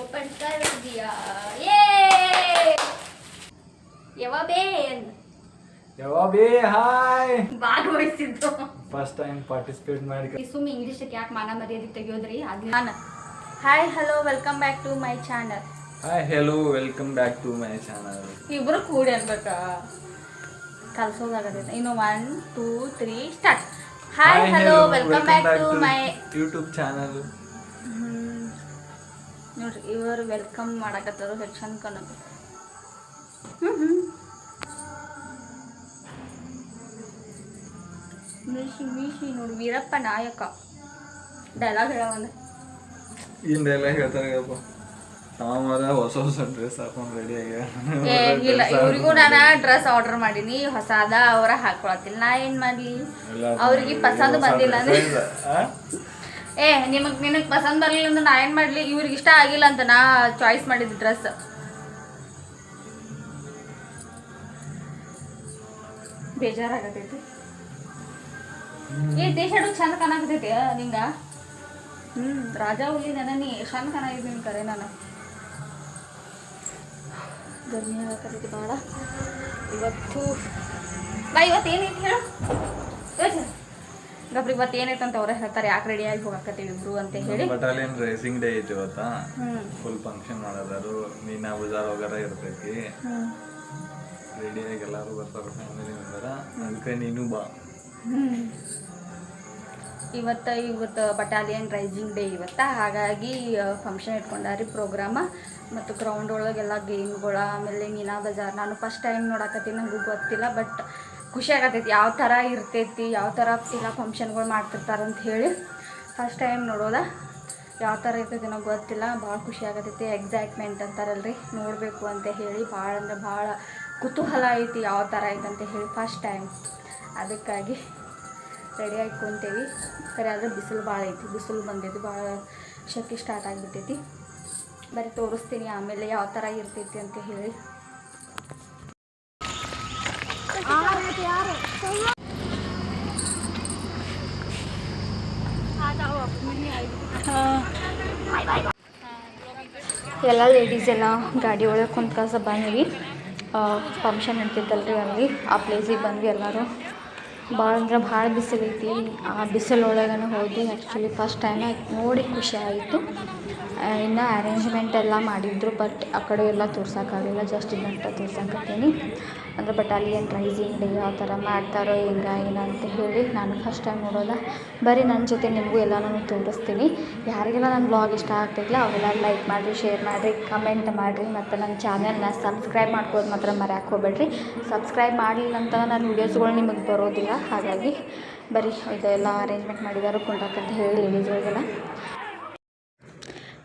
Open कर दिया ये ಯಾವಾಬೇ ಹಾಯ್ ಭಾಗವಹಿಸಿದ್ದು ಫಸ್ಟ್ ಟೈಮ್ ಪಾರ್ಟಿಸಿಪೇಟ್ ಮಾಡಿ ಸುಮ್ಮನೆ ಇಂಗ್ಲೀಷಕ್ಕೆ ಯಾಕೆ ಮಾನ ಮರ್ಯಾದೆ ತೆಗಿಯೋದ್ರಿ ಅದು ನಾನು hi hello welcome back to my channel hi hello welcome back to my channel ಇಬ್ರು ಕೂಡಿ ಅನ್ಬೇಕಾ ಕಲ್ಸೋದಾಗತ್ತೆ ಇನ್ನು 1 2 3 start hi hello welcome back to my YouTube channel ನೋಡ್ರಿ ಇವರು ವೆಲ್ಕಮ್ ಮಾಡಕತ್ತಾರ ಸೆಕ್ಷನ್ ಕನಕ ಮೀಶಿ ನೋಡಿ ವೀರಪ್ಪ ನಾಯಕ ಡೈಲಾಗ್ ಹೇಳವಂದ ಏನು ಡೈಲಾಗ್ ಹೇಳ್ತಾರಪ್ಪ ತಾಮರ ಹೊಸ ಡ್ರೆಸ್ ಹಾಕೊಂಡು ರೆಡಿ ಇಲ್ಲ ಇವ್ರಿಗೂ ನಾನು ಡ್ರೆಸ್ ಆರ್ಡರ್ ಮಾಡೀನಿ ಹೊಸಾದ ಅವರ ಹಾಕೊಳತ್ತಿಲ್ಲ ನಾ ಏನ್ ಮಾಡ್ಲಿ ಅವ್ರಿಗೆ ಪಸಂದ್ ಬಂದಿಲ್ಲ ಅಂದ್ರೆ ನಿನಗೆ ಪಸಂದ್ ಬರಲಿಲ್ಲ ಅಂದ್ರೆ ನಾ ಏನ್ ಮಾಡ್ಲಿ ಇವ್ರಿಗೆ ಇಷ್ಟ ಆಗಿಲ್ಲ ಅಂತ ನಾ ಚಾಯ್ಸ್ ಮಾಡಿದ ಡ್ರೆಸ್ ಬೇಜಾರಾಗತೈತಿ ಈ ಟಿ ಶರ್ಟ್ ಚಂದ ಕಾಣಕತೈತಿ ನಿಂಗ ರಾಜಾ ಹುಲಿ ನೀ ಚಂದ ಕಾಣಿದ್ದೀನಿ ಕರೆ ನಾನು ಗರ್ಮಿ ಆಗತೈತಿ ಭಾಳ ಇವತ್ತು ಏನೈತಿ ಹೇಳು ಗಬ್ರಿ ಇವತ್ತು ಏನೈತೆ ಅಂತ ಅವ್ರೆ ಹೇಳ್ತಾರೆ ಯಾಕೆ ರೆಡಿ ಆಗಿ ಹೋಗಕತ್ತೀವಿ ಇಬ್ರು ಅಂತ ಹೇಳಿ ಬಟಾಲಿಯನ್ ರೇಸಿಂಗ್ ಡೇ ಐತಿ ಇವತ್ತ ಫುಲ್ ಫಂಕ್ಷನ್ ಮಾಡೋದಾರು ಮೀನಾ ಬಜಾರ್ ಹೋಗಾರ ಇರ್ತೈತಿ ರೆಡಿಯಾಗಿ ಎಲ್ಲರೂ ಬರ್ತಾರೆ ಫ್ಯಾಮಿಲಿ ಮೆಂಬರ ಅದಕ್ಕೆ ನೀನು ಬಾ ಇವತ್ತು ಬಟಾಲಿಯನ್ ರೈಸಿಂಗ್ ಡೇ ಹಾಗಾಗಿ ಫಂಕ್ಷನ್ ಇಟ್ಕೊಂಡಾರಿ ಪ್ರೋಗ್ರಾಮ ಮತ್ತು ಗ್ರೌಂಡ್ ಒಳಗೆಲ್ಲ ಗೇಮ್ಗಳ ಆಮೇಲೆ ಮೀನಾ ಬಜಾರ್ ನಾನು ಫಸ್ಟ್ ಟೈಮ್ ನೋಡಕತ್ತೀನಿ ನನಗೂ ಗೊತ್ತಿಲ್ಲ ಬಟ್ ಖುಷಿ ಆಗತೈತಿ ಯಾವ ಥರ ಇರ್ತೈತಿ ಯಾವ ಥರ ಎಲ್ಲ ಫಂಕ್ಷನ್ಗಳು ಮಾಡ್ತಿರ್ತಾರೆ ಅಂತ ಹೇಳಿ ಫಸ್ಟ್ ಟೈಮ್ ನೋಡೋದ ಯಾವ ಥರ ಇರ್ತೈತಿ ನನಗೆ ಗೊತ್ತಿಲ್ಲ ಭಾಳ ಖುಷಿ ಆಗತೈತಿ ಎಕ್ಸೈಟ್ಮೆಂಟ್ ಅಂತಾರಲ್ರಿ ನೋಡಬೇಕು ಅಂತ ಹೇಳಿ ಭಾಳ ಅಂದರೆ ಭಾಳ ಕುತೂಹಲ ಐತಿ ಯಾವ ಥರ ಐತೆ ಅಂತ ಹೇಳಿ ಫಸ್ಟ್ ಟೈಮ್ ಅದಕ್ಕಾಗಿ ರೆಡಿಯಾಗಿ ಕುಂತೇವಿ ಖರೆ ಆದರೆ ಬಿಸಿಲು ಭಾಳ ಐತಿ ಬಿಸಿಲು ಬಂದೈತಿ ಭಾಳ ಶಕ್ತಿ ಸ್ಟಾರ್ಟ್ ಆಗಿಬಿಟ್ಟೈತಿ ಬರೀ ತೋರಿಸ್ತೀನಿ ಆಮೇಲೆ ಯಾವ ಥರ ಇರ್ತೈತಿ ಅಂತ ಹೇಳಿ ಎಲ್ಲ ಲೇಡೀಸ್ ಎಲ್ಲ ಗಾಡಿ ಒಳಗೆ ಕುಂತ್ಕಾಸ ಬಂದ್ವಿ ಫಂಕ್ಷನ್ ನಡ್ತಿದ್ದಲ್ರಿ ಅಲ್ಲಿ ಆ ಪ್ಲೇಸಿಗೆ ಬಂದ್ವಿ ಎಲ್ಲರೂ ಭಾಳ ಅಂದ್ರೆ ಭಾಳ ಬಿಸಿಲೈತಿ ಆ ಬಿಸಿಲೊಳಗನ ಹೋಗಿ ಆ್ಯಕ್ಚುಲಿ ಫಸ್ಟ್ ಟೈಮ್ ನೋಡಿ ಖುಷಿ ಆಯಿತು ಇನ್ನು ಅರೇಂಜ್ಮೆಂಟ್ ಎಲ್ಲ ಮಾಡಿದ್ರು ಬಟ್ ಆ ಕಡೆ ಎಲ್ಲ ತೋರ್ಸೋಕ್ಕಾಗಲಿಲ್ಲ ಜಸ್ಟ್ ಇದನ್ನ ತೋರ್ಸಕತ್ತೀನಿ ಅಂದರೆ ಬಟಾಲಿಯನ್ ರೈಸಿಂಗ್ ಡೇ ಯಾವ ಥರ ಮಾಡ್ತಾರೋ ಏನಂತ ಹೇಳಿ ನಾನು ಫಸ್ಟ್ ಟೈಮ್ ನೋಡೋದ ಬರೀ ನನ್ನ ಜೊತೆ ನಿಮಗೂ ಎಲ್ಲ ನಾನು ತೋರಿಸ್ತೀನಿ ಯಾರಿಗೆಲ್ಲ ನನ್ನ ಬ್ಲಾಗ್ ಇಷ್ಟ ಆಗ್ತಿಲ್ಲ ಅವೆಲ್ಲ ಲೈಕ್ ಮಾಡಿರಿ ಶೇರ್ ಮಾಡಿರಿ ಕಮೆಂಟ್ ಮಾಡಿರಿ ಮತ್ತು ನನ್ನ ಚಾನಲ್ನ ಸಬ್ಸ್ಕ್ರೈಬ್ ಮಾಡ್ಕೋದು ಮಾತ್ರ ಮರ್ಯಾಕೆ ಹೋಗ್ಬೇಡ್ರಿ ಸಬ್ಸ್ಕ್ರೈಬ್ ಮಾಡಲಿಲ್ಲ ಅಂತ ನನ್ನ ವೀಡಿಯೋಸ್ಗಳು ನಿಮಗೆ ಬರೋದಿಲ್ಲ ಹಾಗಾಗಿ ಬರೀ ಇದೆಲ್ಲ ಅರೇಂಜ್ಮೆಂಟ್ ಮಾಡಿದಾರು ಕುಂಟಾಕಂತ ಹೇಳಿ ಲೇಡೀಸ್ಗಳಿಗೆಲ್ಲ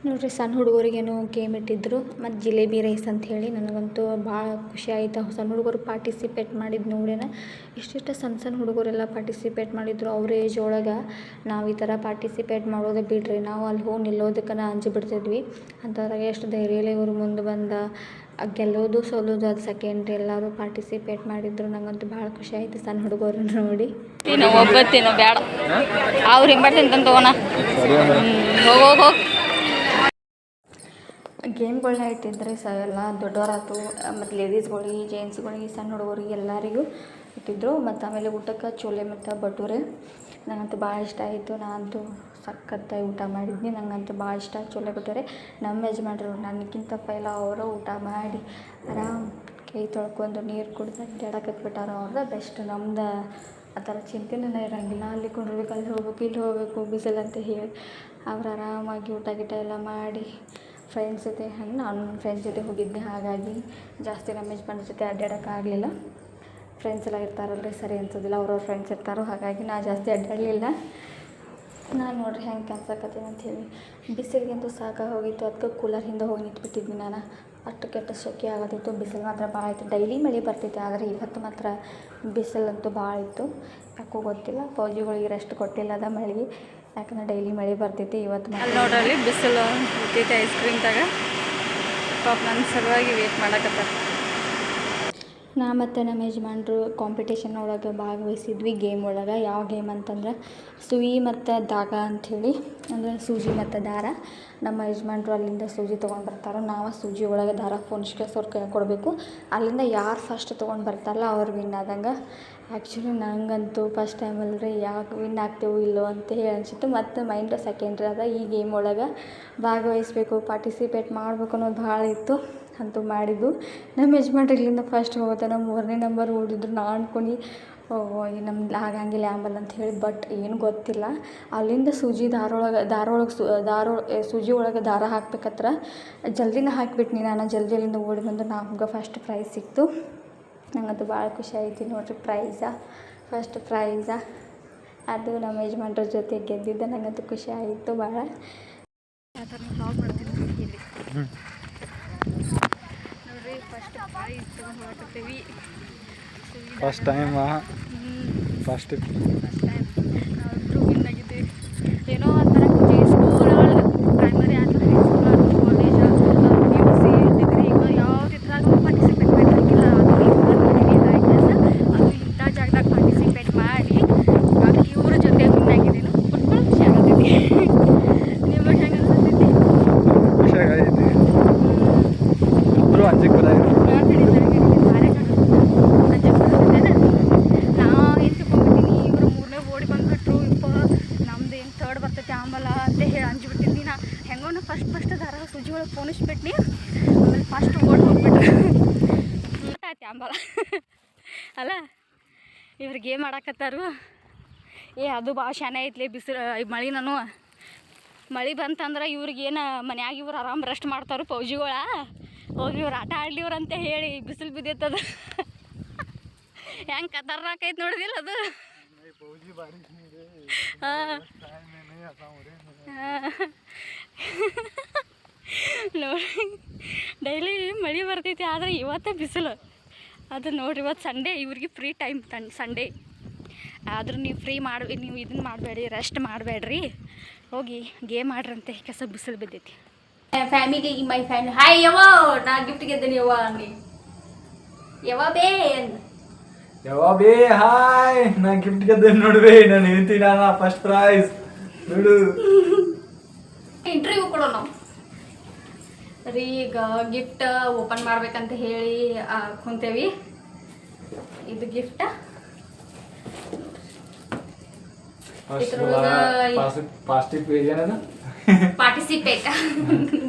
ನೋಡಿರಿ ಸಣ್ಣ ಹುಡುಗರಿಗೇನು ಗೇಮ್ ಇಟ್ಟಿದ್ರು ಮತ್ತು ಜಿಲೇಬಿ ರೈಸ್ ಅಂತ ಹೇಳಿ ನನಗಂತೂ ಭಾಳ ಖುಷಿ ಆಯಿತು ಸಣ್ಣ ಹುಡುಗರು ಪಾರ್ಟಿಸಿಪೇಟ್ ಮಾಡಿದ್ದು ನೋಡೇನ ಇಷ್ಟಿಷ್ಟು ಸಣ್ಣ ಹುಡುಗರೆಲ್ಲ ಪಾರ್ಟಿಸಿಪೇಟ್ ಮಾಡಿದ್ರು ಅವ್ರ ಏಜ್ ಒಳಗೆ ನಾವು ಈ ಥರ ಪಾರ್ಟಿಸಿಪೇಟ್ ಮಾಡೋದೇ ಬಿಡ್ರಿ ನಾವು ಅಲ್ಲಿ ಹೋಗಿ ನಿಲ್ಲೋದಕ್ಕೆ ಅಂಜಿ ಬಿಡ್ತಿದ್ವಿ ಅಂಥದ್ರಾಗ ಎಷ್ಟು ಧೈರ್ಯಲ್ಲೇ ಇವರು ಮುಂದೆ ಬಂದ ಗೆಲ್ಲೋದು ಸೋಲೋದು ಅದು ಸೆಕೆಂಡ್ರಿ ಎಲ್ಲರೂ ಪಾರ್ಟಿಸಿಪೇಟ್ ಮಾಡಿದ್ರು ನಂಗಂತೂ ಭಾಳ ಖುಷಿ ಆಯಿತು ಸಣ್ಣ ಹುಡುಗರು ನೋಡಿ ಒಬ್ಬತ್ತೇನೋ ಬೇಡ ಅವ್ರು ಹಿಂಬರ್ತೀನಿ ಅಂತ ತಗೋಣ ಹೋಗಿ ಗೇಮ್ಗಳನ್ನ ಇಟ್ಟಿದ್ರೆ ಎಲ್ಲ ದೊಡ್ಡವರಾಯ್ತು ಮತ್ತು ಲೇಡೀಸ್ಗಳಿಗೆ ಜೆಂಟ್ಸ್ಗಳಿಗೆ ಸಣ್ಣ ಹುಡುಗರಿಗೆ ಎಲ್ಲರಿಗೂ ಇಟ್ಟಿದ್ರು ಮತ್ತು ಆಮೇಲೆ ಊಟಕ್ಕೆ ಚೋಲೆ ಮತ್ತು ಭಟೂರೆ ನನಗಂತೂ ಭಾಳ ಇಷ್ಟ ಆಯಿತು ನಾನಂತೂ ಸಖತ್ತಾಗಿ ಊಟ ಮಾಡಿದ್ನಿ ನನಗಂತೂ ಭಾಳ ಇಷ್ಟ ಚೋಲೆ ಭಟೂರೆ ನಮ್ಮ ಯಜಮಾನ್ರು ನನಗಿಂತ ಪೈಲ ಅವರು ಊಟ ಮಾಡಿ ಆರಾಮ್ ಕೈ ತೊಳ್ಕೊಂಡು ನೀರು ಕುಡ್ದು ಅಡ್ಡಾಡಕತ್ಬಿಟ್ಟಾರ ಅವ್ರದ್ದು ಬೆಸ್ಟ್ ನಮ್ದು ಆ ಥರ ಚಿಂತೆನೇ ಇರೋಂಗಿಲ್ಲ ಅಲ್ಲಿ ಕೊಂಡಿರ್ಬೇಕು ಅಲ್ಲಿ ಹೋಗ್ಬೇಕು ಇಲ್ಲಿ ಹೋಗಬೇಕು ಬಿಸಿಲು ಅಂತ ಹೇಳಿ ಅವ್ರು ಆರಾಮಾಗಿ ಊಟ ಗಿಟ ಎಲ್ಲ ಮಾಡಿ ಫ್ರೆಂಡ್ಸ್ ಜೊತೆ ಹಂಗೆ ನಾನು ನನ್ನ ಫ್ರೆಂಡ್ಸ್ ಜೊತೆ ಹೋಗಿದ್ದೆ ಹಾಗಾಗಿ ಜಾಸ್ತಿ ನಮ್ಮ ಯಜಮಾನ್ರ ಜೊತೆ ಅಡ್ಡಾಡೋಕ್ಕಾಗಲಿಲ್ಲ ಫ್ರೆಂಡ್ಸ್ ಎಲ್ಲ ಇರ್ತಾರಲ್ರಿ ಸರಿ ಅನ್ಸೋದಿಲ್ಲ ಅವ್ರವ್ರ ಫ್ರೆಂಡ್ಸ್ ಇರ್ತಾರೋ ಹಾಗಾಗಿ ನಾನು ಜಾಸ್ತಿ ಅಡ್ಡಾಡಲಿಲ್ಲ ನಾನು ನೋಡ್ರಿ ಹೆಂಗೆ ಕಾಣಿಸಕತ್ತೀನಿ ಅಂಥೇಳಿ ಬಿಸಿಲಿಗಂತೂ ಹೋಗಿತ್ತು ಅದಕ್ಕೆ ಕೂಲರ್ ಹಿಂದೆ ಹೋಗಿ ನಿಂತ್ಬಿಟ್ಟಿದ್ವಿ ನಾನು ಅಷ್ಟು ಕೆಟ್ಟ ಸೆಕೆ ಆಗೋದಿತ್ತು ಬಿಸಿಲು ಮಾತ್ರ ಭಾಳ ಇತ್ತು ಡೈಲಿ ಮಳೆ ಬರ್ತೈತೆ ಆದರೆ ಇವತ್ತು ಮಾತ್ರ ಬಿಸಿಲಂತೂ ಭಾಳ ಇತ್ತು ಯಾಕೋ ಗೊತ್ತಿಲ್ಲ ಫೌಜಿಗಳಿಗೆ ರೆಸ್ಟ್ ಕೊಟ್ಟಿಲ್ಲ ಅದ ಮಳೆ ಯಾಕಂದ್ರೆ ಡೈಲಿ ಮಳೆ ಬರ್ತೈತಿ ಇವತ್ತು ಅಲ್ಲಿ ನೋಡ್ರಲ್ಲಿ ಬಿಸಿಲು ಇರ್ತೈತೆ ಐಸ್ ಕ್ರೀಮ್ದಾಗ ಪಾಪ ನನ್ನ ಸಲುವಾಗಿ ವೇಟ್ ಮಾಡಕತ್ತಾರೆ ನಾ ಮತ್ತು ನಮ್ಮ ಯಜಮಾನ್ರು ಕಾಂಪಿಟೇಷನ್ ಒಳಗೆ ಭಾಗವಹಿಸಿದ್ವಿ ಗೇಮ್ ಒಳಗೆ ಯಾವ ಗೇಮ್ ಅಂತಂದ್ರೆ ಸುಯಿ ಮತ್ತು ದಾಗ ಅಂಥೇಳಿ ಅಂದರೆ ಸೂಜಿ ಮತ್ತು ದಾರ ನಮ್ಮ ಯಜಮಾನ್ರು ಅಲ್ಲಿಂದ ಸೂಜಿ ತೊಗೊಂಡು ಬರ್ತಾರೆ. ನಾವು ಸೂಜಿ ಒಳಗೆ ದಾರ ಫೋನ್ಸ್ಗೆ ಕೈ ಕೊಡಬೇಕು. ಅಲ್ಲಿಂದ ಯಾರು ಫಸ್ಟ್ ತೊಗೊಂಡು ಬರ್ತಾರಲ್ಲ ಅವ್ರು ವಿನ್ ಆದಂಗೆ. ಆ್ಯಕ್ಚುಲಿ ನನಗಂತೂ ಫಸ್ಟ್ ಟೈಮ್ ಅಲ್ರಿ ಯಾಕೆ ವಿನ್ ಆಗ್ತೇವೋ ಇಲ್ಲೋ ಅಂತ ಹೇಳಿ ಅನಿಸಿತ್ತು. ಮತ್ತು ಮೈಂಡ್ ಸೆಕೆಂಡ್ರಿ ಅದ ಈ ಗೇಮ್ ಒಳಗೆ ಭಾಗವಹಿಸ್ಬೇಕು, ಪಾರ್ಟಿಸಿಪೇಟ್ ಮಾಡ್ಬೇಕು ಅನ್ನೋದು ಭಾಳ ಇತ್ತು. ಅಂತೂ ಮಾಡಿದ್ದು. ನಮ್ಮ ಯಜಮಾನ್ರು ಇಲ್ಲಿಂದ ಫಸ್ಟ್ ಹೋಗೋತನ 3ನೇ ನಂಬರ್ ಓಡಿದ್ರು. ನಾನು ಅನ್ಕೊಂಡು ನಮ್ದು ಆಗಂಗಿಲ್ಲ ಆಂಬಲ್ ಅಂತ ಹೇಳಿ. ಬಟ್ ಏನು ಗೊತ್ತಿಲ್ಲ, ಅಲ್ಲಿಂದ ಸೂಜಿ ಸೂಜಿ ಒಳಗೆ ದಾರ ಹಾಕ್ಬೇಕತ್ರ ಜಲ್ದಿನ ಹಾಕಿಬಿಟ್ನಿ. ನಾನು ಜಲ್ದಿಯಿಂದ ಓಡಿ ಬಂದು ನಮ್ಗೆ ಫಸ್ಟ್ ಪ್ರೈಸ್ ಸಿಕ್ತು. ನಂಗಂತೂ ಭಾಳ ಖುಷಿ ಆಯಿತು ನೋಡಿರಿ. ಫಸ್ಟ್ ಪ್ರೈಝ ಅದು ನಮ್ಮ ಯಜಮಾನ್ರ ಜೊತೆ ಗೆದ್ದಿದ್ದೆ. ನನಗಂತೂ ಖುಷಿ ಆಯಿತು ಭಾಳ. ಆ ಥರ ಬ್ಲಾಗ್ ಮಾಡ್ತೀನಿ ಇಲ್ಲಿ ನೋಡಿರಿ. ಫಸ್ಟ್ ಪ್ರೈಸ್ ತೊಗೊಂಡು ಹೊರಟಿದ್ದೀವಿ. ಫಸ್ಟ್ ಟೈಮ್ ನಾವಿಬ್ರು ವಿನ್ ಆಗಿದ್ದೀವಿ. ಏನೋ ಒಂಥರ ಖುಷಿ. ಸ್ಕೂಲ್ ಪ್ರೈಮರಿ ಆದ್ಮೇಲೆ ಹೈಸ್ಕೂಲ್ ಕಾಲೇಜ್ PUC ಡಿಗ್ರಿ ಯಾವ್ದು ಇದ್ರಾಗ ಪಾರ್ಟಿಸಿಪೇಟ್ ಮಾಡಿರಂಗಿಲ್ಲ. ಅದು ಇಂಥ ಜಾಗದಾಗ ಪಾರ್ಟಿಸಿಪೇಟ್ ಮಾಡಿ ಇವಾಗ ಇವ್ರ ಜೊತೆ ವಿನ್ ಆಗಿದ್ದೇನು ಫುಟ್ಬಾಲ್ ಖುಷಿ ಆಗತ್ತೈತಿ. ನಿಮಗೆ ಹೆಂಗೆ ಅನ್ಸತ್ತೈತಿ? ಖುಷಿ ಆಗೈತಿ. ಇಬ್ಬರು ಅಂಜಿಕೆ ಬರಾಯಿತು. ಫಸ್ಟ್ ದಾರ ಸೂಜಿ ಒಳಗೆ ಫೋನಿಸ್ಬಿಟ್ನಿ. ಆಮೇಲೆ ಫಸ್ಟ್ ಓಡಿ ಹೋಗ್ಬಿಟ್ರು. ಆಯ್ತು ಅಂಬಲ ಅಲ್ಲ. ಇವ್ರು ಗೇಮ್ ಆಡಕತ್ತಾರು. ಅದು ಭಾಳ ಶಾನೆ ಐತ್ಲಿ. ಬಿಸಿಲು ಮಳೆ ಮಳೆ ಬಂತಂದ್ರೆ ಇವ್ರಿಗೇನು ಮನ್ಯಾಗ ಇವ್ರು ಆರಾಮ್ ರೆಸ್ಟ್ ಮಾಡ್ತಾರೆ ಪೌಜಿಗಳ. ಹೋಗಿ ಇವ್ರು ಆಟ ಆಡ್ಲಿ ಇವ್ರು ಅಂತ ಹೇಳಿ ಬಿಸಿಲು ಬಿದ್ದೈತದು. ಹೆಂಗೆ ಖತರ್ನಾಕೈತೆ ನೋಡಿದಿಲ್ಲ ಅದು. ಹಾಂ ನೋಡಿ, ಡೈಲಿ ಮಳೆ ಬರ್ತೈತಿ ಆದರೆ ಇವತ್ತೇ ಬಿಸಿಲು. ಅದು ನೋಡಿರಿ, ಇವತ್ತು ಸಂಡೇ, ಇವ್ರಿಗೆ ಫ್ರೀ ಟೈಮ್ ಸಂಡೇ. ಆದರೂ ನೀವು ನೀವು ಇದನ್ನು ಮಾಡಬೇಡಿ, ರೆಸ್ಟ್ ಮಾಡಬೇಡ್ರಿ, ಹೋಗಿ ಗೇಮ್ ಆಡ್ರಂತೆ. ಕೆಸ ಬಿಸಿಲು ಬಿದ್ದೈತಿ. ಮೈ ಫ್ಯಾಮಿಲಿ ಹಾಯ್ ಯವ್ವ, ನಾ ಗಿಫ್ಟ್ ಗೆದ್ದೇನೆ ಯವ್ವ. ಯಾವ ಬೇ ಹಾಯ್, ನಾ ಗಿಫ್ಟ್ ಗೆದ್ದೇನೆ ನೋಡ್ಬೇ. ನಾನು ಹೇಳ್ತೀನಿ ಫಸ್ಟ್ ಪ್ರೈಸ್ ನೋಡು. ಇಂಟರ್ವ್ಯೂ ಕೊಡೋಣ ರೀ. ಈಗ ಗಿಫ್ಟ್ ಓಪನ್ ಮಾಡ್ಬೇಕಂತ ಹೇಳಿ ಕುಂತೇವಿ. ಇದು ಗಿಫ್ಟ್ ಪಾರ್ಟಿಸಿಪೇಟ್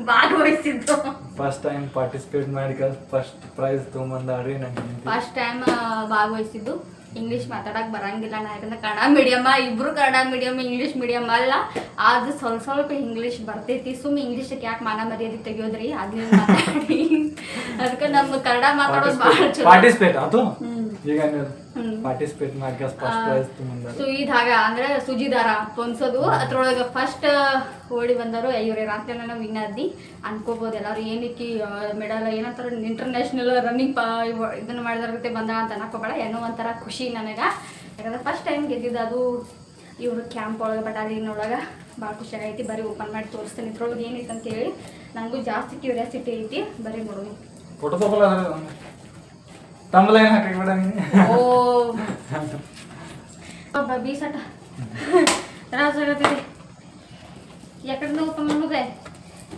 ಭಾಗವಹಿಸಿದ್ದು. ಫಸ್ಟ್ ಟೈಮ್ ಪಾರ್ಟಿಸಿಪೇಟ್ ಮಾಡಿ ಫಸ್ಟ್ ಪ್ರೈಸ್ ತೊಗೊಂಬಂದಾಡ್ರಿ. ನಂಗೆ ಫಸ್ಟ್ ಟೈಮ್ ಭಾಗವಹಿಸಿದ್ದು. ಇಂಗ್ಲೀಷ್ ಮಾತಾಡಕ್ಕೆ ಬರಂಗಿಲ್ಲ. ನಾ ಯಾಕಂದ್ರೆ ಕನ್ನಡ ಮೀಡಿಯಮ್ಮ, ಇಬ್ಬರು ಕನ್ನಡ ಮೀಡಿಯಮ್, ಇಂಗ್ಲೀಷ್ ಮೀಡಿಯಮ್ ಅಲ್ಲ. ಅದು ಸ್ವಲ್ಪ ಇಂಗ್ಲೀಷ್ ಬರ್ತೈತಿ. ಸುಮ್ಮನೆ ಇಂಗ್ಲೀಷಕ್ಕೆ ಯಾಕೆ ಮಾನ ಮರ್ಯಾದೆ ತೆಗಿಯೋದ್ರಿ, ಅದನ್ನ ಮಾತಾಡಿ. ಅದಕ್ಕೆ ನಮ್ಮ ಕನ್ನಡ ಮಾತಾಡೋದು ಭಾಳ ಚಲೋ. ಪಾರ್ಟಿಸಿಪೇಟ್ ಅದು ಈಗ ಪಾರ್ಟಿಸಿಪೇಟ್ ಮಾಡಿ ಫಸ್ಟ್ ಪ್ರೈಸ್ ತೊಗೊಂಬಂದಾರ. ಸುಯಿದಾಗ ಅಂದ್ರೆ ಸುಜಿ ದಾರ ಪೊನ್ಸೋದು. ಅದ್ರೊಳಗೆ ಫಸ್ಟ್ ಓಡಿ ಬಂದರು ಇವ್ರೆ. ರಾತ್ರಿ ನಾನು ವಿನ್ ಆದ್ನಿ ಅನ್ಕೋಬೋದು ಎಲ್ಲರೂ. ಏನಕ್ಕೆ ಮೆಡಲ್ ಏನಂತಾರೆ ಇಂಟರ್ನ್ಯಾಷನಲ್ ರನ್ನಿಂಗ್ ಇದನ್ನು ಮಾಡಿದಾರತ್ತೆ ಬಂದ ಅಂತ ಅನ್ಕೋಬೇಡ. ಏನೋ ಒಂಥರ ಖುಷಿ ನನಗೆ. ಯಾಕಂದ್ರೆ ಫಸ್ಟ್ ಟೈಮ್ ಗೆದ್ದಿದ್ದು ಅದು ಇವರು ಕ್ಯಾಂಪ್ ಒಳಗೆ. ಬಟಾಲಿನೊಳಗೆ ಭಾಳ ಖುಷಿ ಆಗೈತಿ. ಬರೀ ಓಪನ್ ಮಾಡಿ ತೋರಿಸ್ತೀನಿ ಇದ್ರೊಳಗೆ ಏನೈತೆ ಅಂತೇಳಿ. ನನಗೂ ಜಾಸ್ತಿ ಕ್ಯೂರಿಯಾಸಿಟಿ ಐತಿ. ಬರೀ ನೋಡೋದು. ಫೋಟೋ ತಗೊಳ್ಳ ತಮ್ಮಲ ಏನು ಹಾಕಿಬಿಡ ನೀನು. ಓ ಬೀಸಟ ರಾಜ ಆಗತ್ತಿದೆ. ಯಾಕಡೆ ಓಪನ್ ಮಾಡೋದೆ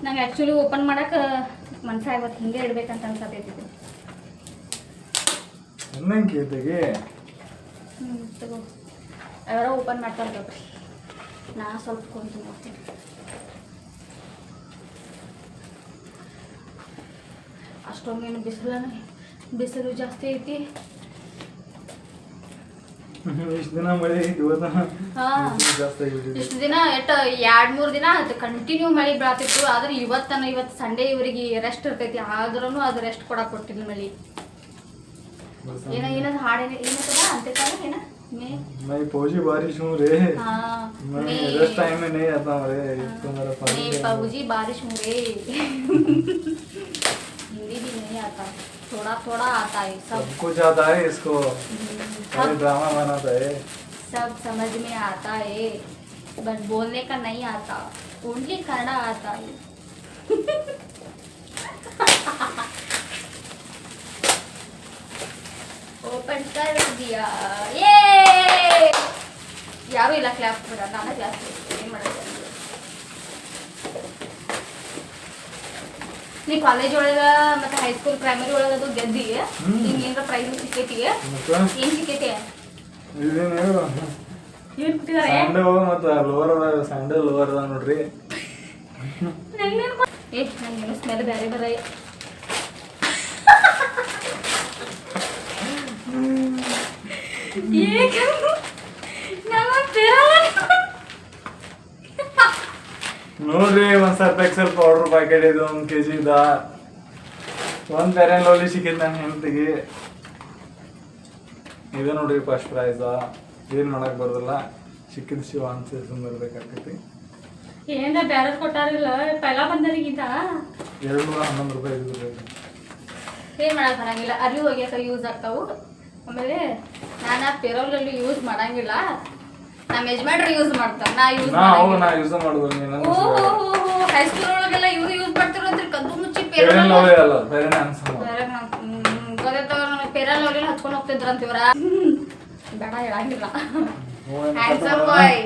ನಂಗೆ ಆ್ಯಕ್ಚುಲಿ ಓಪನ್ ಮಾಡೋಕೆ ಮನ್ಸ ಇವತ್ತು ಹಿಂಗೆ ಇಡ್ಬೇಕಂತ ಅನ್ಸತೈತಿ. ತಗೋ ಯಾರೋ ಓಪನ್ ಮಾಡ್ತಾರೆ ನೋಡ್ರಿ. ನಾ ಸ್ವಲ್ಪ ಕುಂತು ನೋಡ್ತೀನಿ. ಅಷ್ಟೊಂದೇನು ಬಿಸಿಲು ಜಾಸ್ತಿ ಐತಿ. ಇಷ್ಟು ದಿನ ಮಳೆ ಇಷ್ಟು ದಿನ 2-3 ದಿನ ಕಂಟಿನ್ಯೂ ಮಳೆ ಬೀಳತಿತ್ತು. ಆದ್ರೆ ಇವತ್ತು ಸಂಡೇ ಇವರಿಗೆ ರೆಸ್ಟ್ ಇರ್ತೈತಿ. ಆದ್ರೂ ಅದು ರೆಸ್ಟ್ ಕೊಡಕ್ಕೆ ಕೊಟ್ಟಿಲ್ಲ ಮಳೆ. ಏನದು ಹಾಡೇನ ಏನದ ಅಂತೇತಾರ ಏನ मैं फौजी बारिश हूँ रे। मैं रेस्ट टाइम में नहीं आता हूँ रे। मैं फौजी बारिश हूँ रे। हिंदी भी नहीं आता, थोड़ा थोड़ा आता है। सब कुछ आता है इसको। ड्रामा बनाता है। सब समझ में आता है बट बोलने का नहीं आता। ओनली कन्नड़ा आता है। ओपन कर दिया। ये ಯಾರು ಇಲ್ಲ ಕ್ಲಾಪ್ ನಾನು ಜಾಸ್ತಿ ಏನು ಮಾಡೋದು. ನೀ ಕಾಲೇಜ್ ಒಳಗ ಮತ್ತೆ ಹೈಸ್ಕೂಲ್ ಪ್ರೈಮರಿ ಒಳಗ ಅದು ಗೆದ್ದಿ ಹಿಂಗ ಏನಾರ ಪ್ರೈಸ್ ಸಿಕ್ಕೈತಿ ಏನ್ ಸಿಕ್ಕೈತಿ ಏನ್ ಕೊಟ್ಟಿದ್ದಾರೆ ಮತ್ತೆ ಲೋವರ್ ಅದ ಸ್ಯಾಂಡಲ್ ಲೋವರ್ ಅದ ನೋಡ್ರಿ ನಂಗೇನು ಸ್ಮೆಲ್ ಬೇರೆ ಬೇರೆ ನೋಡ್ರಿ ಒಂದ್ ಸರ್ಫ್ ಎಕ್ಸೆಲ್ ಪೌಡರ್ ಪ್ಯಾಕೆಟ್ ಇದು 1 kg ಇದ ಒಂದ್ ಫೇರ್ ಲವ್ಲಿ ಸಿಕ್ಕಿದ್ ನನ್ನ ಹೆಂಡತಿಗೆ ಇದು ನೋಡ್ರಿ ಫಸ್ಟ್ ಪ್ರೈಸ್ ಏನ್ ಮಾಡಕ್ ಬರೋದಿಲ್ಲ ಸಿಕ್ಕಿದ್ ಶಿವ ಅನ್ಸಿ ಸುಂದರ್ಬೇಕಾಗ್ತೈತಿ ಏನ ಬ್ಯಾರೆ ಕೊಟ್ಟಾರಿಲ್ಲ ಪೈಲಾ ಬಂದರಿಗಿಂತ 211 ರೂಪಾಯಿ ಇದು ಏನ್ ಮಾಡಕ್ ಬರಂಗಿಲ್ಲ ಅರ್ವಿ ಹೋಗ್ಯಾಕ ಯೂಸ್ ಆಗ್ತಾವು ಆಮೇಲೆ ನಾನು ಆ ಪೆರೋಲಲ್ಲಿ ಯೂಸ್ ಮಾಡಂಗಿಲ್ಲ ನಮ್ಮ ಯಜಮಾನ್ರು ಯೂಸ್ ಮಾಡ್ತಾರೆ ನಾ ಯೂಸ್ ನಾ ಯೂಸ್ ಮಾಡೋದು ನೀನು ಹೈಸ್ಕೂಲ್ ಒಳಗೆಲ್ಲ ಇವ್ರು ಯೂಸ್ ಮಾಡ್ತಿರೋ ಅಂತ ಕದ್ದು ಮುಚ್ಚಿ ಫೇರ್ ಲವ್ಲಿ ಅಲ್ಲ ಫೇರ್ ಹ್ಯಾಂಡ್ಸಮ್ ಗೊತ್ತಾಯ್ತವ ನನಗೆ ಪೆರಲ್ ಅವ್ರೆಲ್ಲ ಹಚ್ಕೊಂಡು ಹೋಗ್ತಿದ್ರಂತ ಇವ್ರ ಬೇಡ ಹೇಳಂಗಿಲ್ಲ ಹ್ಯಾಂಡ್ಸಮ್ ಬಾಯ್